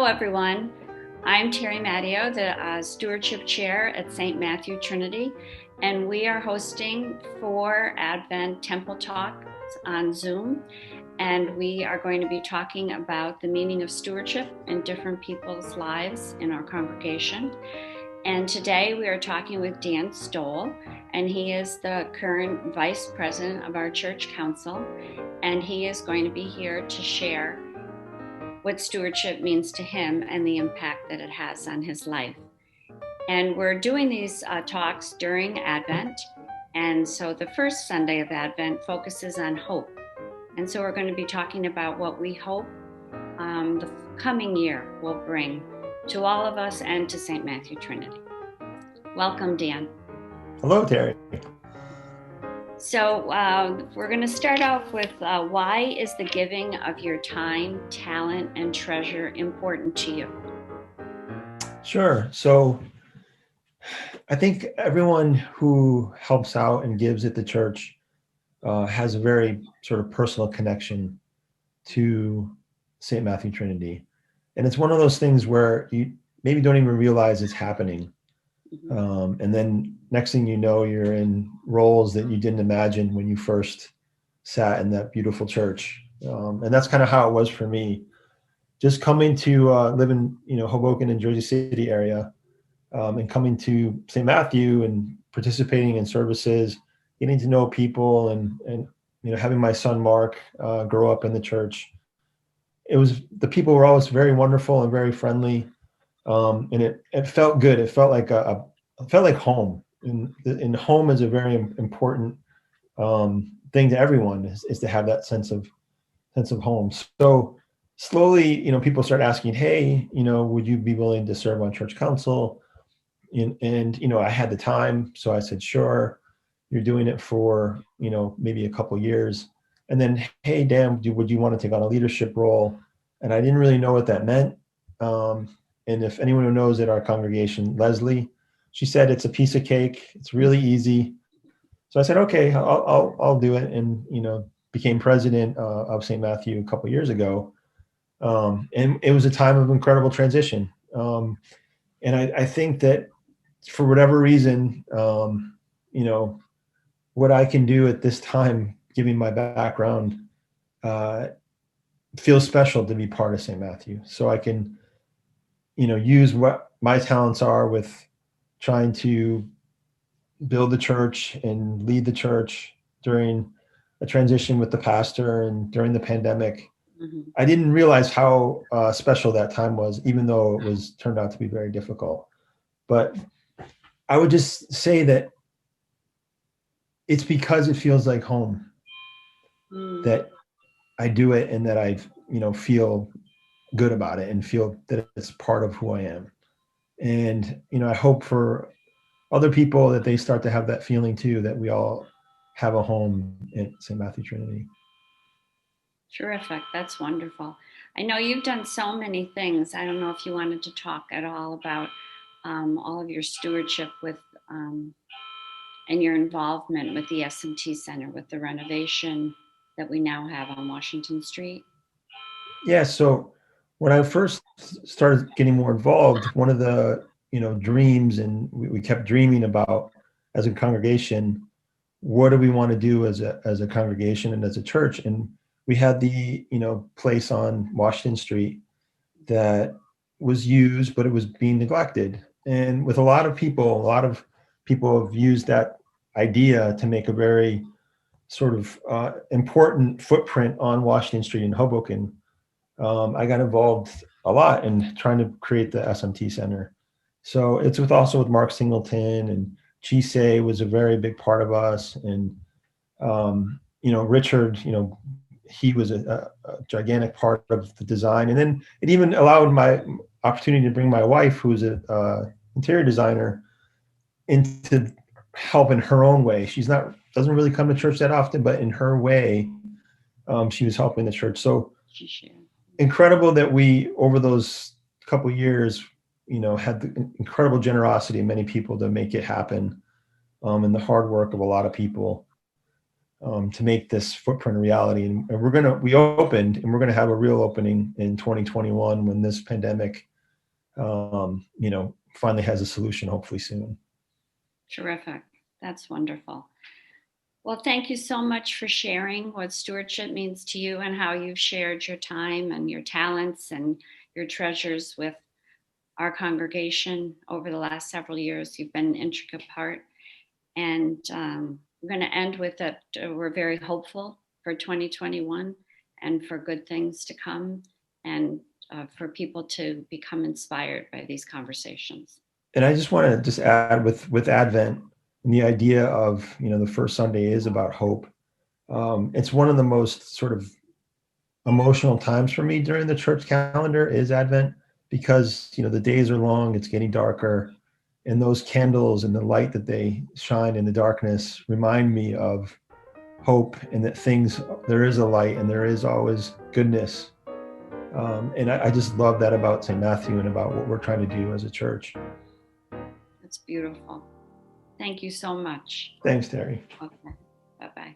Hello, everyone. I'm Terry Matteo, the Stewardship Chair at St. Matthew Trinity, and we are hosting 4 Advent Temple Talks on Zoom. And we are going to be talking about the meaning of stewardship in different people's lives in our congregation. And today we are talking with Dan Stoll, and he is the current Vice President of our Church Council, and he is going to be here to share what stewardship means to him and the impact that it has on his life. And we're doing these talks during Advent. And so the first Sunday of Advent focuses on hope. And so we're going to be talking about what we hope the coming year will bring to all of us and to St. Matthew Trinity. Welcome, Dan. Hello, Terry. So we're going to start off with why is the giving of your time, talent, and treasure important to you? Sure. So I think everyone who helps out and gives at the church has a very sort of personal connection to St. Matthew Trinity. And it's one of those things where you maybe don't even realize it's happening. And then next thing you know, you're in roles that you didn't imagine when you first sat in that beautiful church. And that's kind of how it was for me. Just coming to live in Hoboken and Jersey City area, and coming to St. Matthew and participating in services, getting to know people, and having my son Mark grow up in the church. The people were always very wonderful and very friendly. And it felt good. It felt like it felt like home. And home is a very important thing to everyone, is to have that sense of home. So slowly, people start asking, hey, would you be willing to serve on church council? And I had the time, so I said, sure. You're doing it for maybe a couple years, and then, hey, Dan, would you want to take on a leadership role? And I didn't really know what that meant. And if anyone who knows at our congregation, Leslie, she said it's a piece of cake. It's really easy. So I said, okay, I'll do it, and became president of St. Matthew a couple years ago. And it was a time of incredible transition. And I think that for whatever reason, what I can do at this time, given my background, feels special to be part of St. Matthew. So I can use what my talents are with trying to build the church and lead the church during a transition with the pastor and during the pandemic. Mm-hmm. I didn't realize how special that time was, even though it was turned out to be very difficult. But I would just say that it's because it feels like home that I do it, and that I feel good about it and feel that it's part of who I am. And I hope for other people that they start to have that feeling too, that we all have a home at St. Matthew Trinity. Terrific. That's wonderful. I know you've done so many things. I don't know if you wanted to talk at all about all of your stewardship with and your involvement with the S&T Center, with the renovation that we now have on Washington Street. Yeah. So when I first started getting more involved, one of the dreams, and we kept dreaming about as a congregation, what do we want to do as a congregation and as a church? And we had the place on Washington Street that was used, but it was being neglected. And with a lot of people have used that idea to make a very sort of important footprint on Washington Street in Hoboken. I got involved a lot in trying to create the SMT Center. So it's also with Mark Singleton, and Chisei was a very big part of us. And, Richard, he was a gigantic part of the design. And then it even allowed my opportunity to bring my wife, who's an interior designer, into help in her own way. Doesn't really come to church that often, but in her way, she was helping the church. So incredible that we, over those couple of years, had the incredible generosity of many people to make it happen, and the hard work of a lot of people. to make this footprint a reality. And we opened, and we're gonna have a real opening in 2021 when this pandemic, finally has a solution, hopefully soon. Terrific. That's wonderful. Well, thank you so much for sharing what stewardship means to you and how you've shared your time and your talents and your treasures with our congregation over the last several years. You've been an intricate part. And we're going to end with that. We're very hopeful for 2021 and for good things to come, and for people to become inspired by these conversations. And I just want to just add with Advent and the idea of, the first Sunday is about hope. It's one of the most sort of emotional times for me during the church calendar is Advent, because, the days are long, it's getting darker, and those candles and the light that they shine in the darkness remind me of hope, and that there is a light and there is always goodness. And I just love that about St. Matthew and about what we're trying to do as a church. That's beautiful. Thank you so much. Thanks, Terry. Okay. Bye-bye.